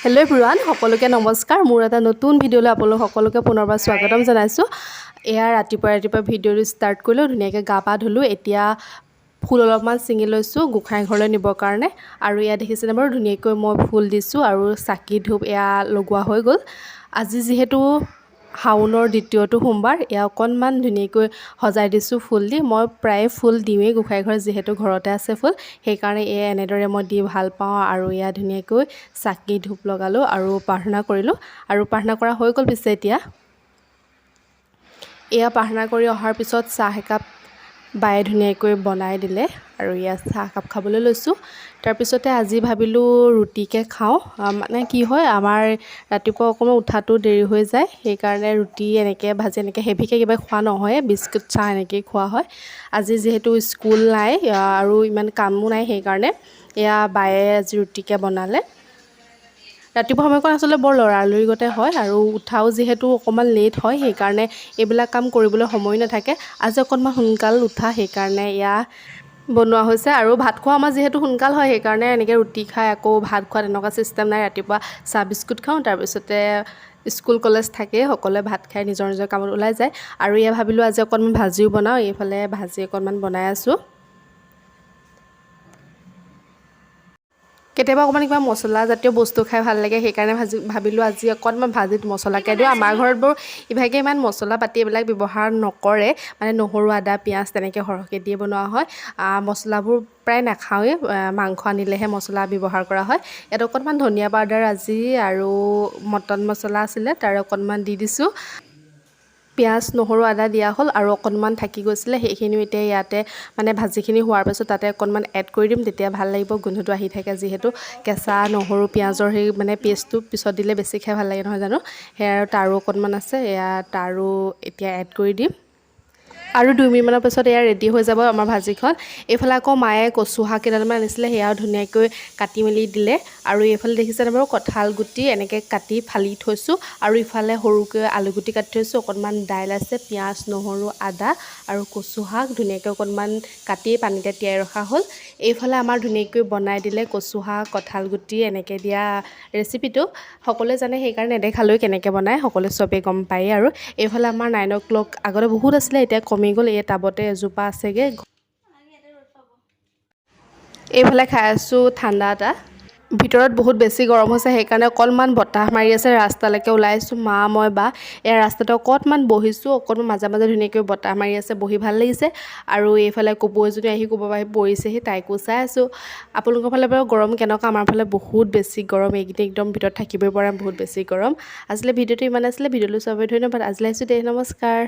Hello' everyone, সকলোকে নমস্কাৰ। মোৰ এটা নতুন ভিডিঅ'লৈ আপোনালোক সকলোকে পুনৰবাৰ স্বাগতম জনাইছোঁ। এয়া ৰাতিপুৱা ভিডিঅ'টো ষ্টাৰ্ট কৰিলোঁ, ধুনীয়াকৈ গা পা ধুলোঁ। এতিয়া ফুল অলপমান ছিঙি লৈছোঁ গোঁসাই ঘৰলৈ নিবৰ কাৰণে। আৰু এয়া দেখিছেনে বাৰু, ধুনীয়াকৈ মই ফুল দিছোঁ আৰু চাকি ধূপ এয়া লগোৱা হৈ গ'ল। আজি যিহেতু শাওনৰ দ্বিতীয়টো সোমবাৰ, এয়া অকণমান ধুনীয়াকৈ সজাই দিছোঁ ফুল দি। মই প্ৰায়ে ফুল দিওঁৱেই গোঁসাই ঘৰত, যিহেতু ঘৰতে আছে ফুল, সেইকাৰণে এয়া এনেদৰে মই দি ভাল পাওঁ। আৰু এয়া ধুনীয়াকৈ চাকি ধূপ লগালোঁ আৰু প্ৰাৰ্থনা কৰিলোঁ। আৰু প্ৰাৰ্থনা কৰা হৈ গ'ল। পিছে এতিয়া এয়া প্ৰাৰ্থনা কৰি অহাৰ পিছত চাহ একাপ বায়ে ধুনীয়াকৈ বনাই দিলে আৰু এয়া চাহ একাপ খাবলৈ লৈছোঁ। তাৰপিছতে আজি ভাবিলোঁ ৰুটিকে খাওঁ। মানে কি হয়, আমাৰ ৰাতিপুৱা অকণমান উঠাটো দেৰি হৈ যায়, সেইকাৰণে ৰুটি এনেকৈ ভাজি এনেকৈ হেভিকৈ কিবা খোৱা নহয়, বিস্কুট চাহ এনেকৈয়ে খোৱা হয়। আজি যিহেতু স্কুল নাই আৰু ইমান কামো নাই, সেইকাৰণে এয়া বায়ে আজি ৰুটিকে বনালে। ৰাতিপুৱা সময়কণ আচলতে বৰ লৰালৰিগতে হয় আৰু উঠাও যিহেতু অকণমান লেট হয়, সেইকাৰণে এইবিলাক কাম কৰিবলৈ সময় নাথাকে। আজি অকণমান সোনকাল উঠা, সেইকাৰণে এয়া বনোৱা হৈছে। আৰু ভাত খোৱা আমাৰ যিহেতু সোনকাল হয়, সেইকাৰণে এনেকৈ ৰুটি খাই আকৌ ভাত খোৱা তেনেকুৱা চিষ্টেম নাই। ৰাতিপুৱা চাহ বিস্কুট খাওঁ, তাৰপিছতে স্কুল কলেজ থাকেই, সকলোৱে ভাত খাই নিজৰ নিজৰ কামত ওলাই যায়। আৰু এয়া ভাবিলোঁ আজি অকণমান ভাজিও বনাওঁ, এইফালে ভাজি অকণমান বনাই আছোঁ। কেতিয়াবা অকণমান কিবা মছলাজাতীয় বস্তু খাই ভাল লাগে, সেইকাৰণে ভাবিলোঁ আজি অকণমান ভাজিত মছলাকৈ দিওঁ। আমাৰ ঘৰত বাৰু ইভাগে ইমান মছলা পাতি এইবিলাক ব্যৱহাৰ নকৰে, মানে নহৰু আদা পিঁয়াজ তেনেকৈ সৰহকৈ দিয়ে বনোৱা হয়। মছলাবোৰ প্ৰায় নাখাওঁৱেই, মাংস আনিলেহে মছলা ব্যৱহাৰ কৰা হয়। ইয়াত অকণমান ধনিয়া পাউডাৰ আজি আৰু মটন মছলা আছিলে, তাৰে অকণমান দি দিছোঁ। পিঁয়াজ নহৰু আদা দিয়া হ'ল আৰু অকণমান থাকি গৈছিলে, সেইখিনিও এতিয়া ইয়াতে মানে ভাজিখিনি হোৱাৰ পাছত তাতে অকণমান এড কৰি দিম, তেতিয়া ভাল লাগিব, গোন্ধটো আহি থাকে যিহেতু। কেঁচা নহৰু পিঁয়াজৰ সেই মানে পেষ্টটো পিছত দিলে বেছি খাই ভাল লাগে নহয় জানো। সেয়া আৰু তাৰো অকণমান আছে, এয়া তাৰো এতিয়া এড কৰি দিম। আৰু 2 মিনিটমানৰ পিছত এয়া ৰেডি হৈ যাব আমাৰ ভাজিখন। এইফালে আকৌ মায়ে কচু শাক কেইডালমান আনিছিলে, সেয়াও ধুনীয়াকৈ কাটি মেলি দিলে। আৰু এইফালে দেখিছেনে বাৰু, কঁঠাল গুটি এনেকৈ কাটি ফালি থৈছোঁ। আৰু ইফালে সৰুকৈ আলুগুটি কাটি থৈছোঁ, অকণমান দাইল আছে, পিঁয়াজ নহৰু আদা আৰু কচু শাক ধুনীয়াকৈ অকণমান কাটি পানীতে তিয়াই ৰখা হ'ল। এইফালে আমাৰ ধুনীয়াকৈ বনাই দিলে কচু শাক কঁঠাল গুটি এনেকৈ দিয়া ৰেচিপিটো। সকলোৱে জানে, সেইকাৰণে নেদেখালেও কেনেকৈ বনায়, সকলোৱে চবেই গম পায়েই। আৰু এইফালে আমাৰ 9 o'clock আগতে বহুত আছিলে, এতিয়া কমি গ'ল। এই টাবতে এজোপা আছেগৈ। এইফালে খাই আছোঁ ঠাণ্ডা এটা। ভিতৰত বহুত বেছি গৰম হৈছে, সেইকাৰণে অকণমান বতাহ মাৰি আছে, ৰাস্তালৈকে ওলাই আহিছোঁ মা মই বা। এয়া ৰাস্তাতে অকণমান বহিছোঁ, অকণমান মাজে মাজে ধুনীয়াকৈ বতাহ মাৰি আছে, বহি ভাল লাগিছে। আৰু এইফালে কপৌ এজনী আহি ক'ৰবাৰ পৰা পৰিছেহি, তাইকো চাই আছোঁ। আপোনালোকৰ ফালে বাৰু গৰম কেনেকুৱা? আমাৰ ফালে বহুত বেছি গৰম, এইকেইদিন একদম ভিতৰত থাকিবই পৰা, বহুত বেছি গৰম। আজিলৈ ভিডিঅ'টো ইমান আছিলে, ভিডিঅ'টো চাবলৈ ধন্যবাদ। আজিলৈ আহিছোঁ দেই, নমস্কাৰ।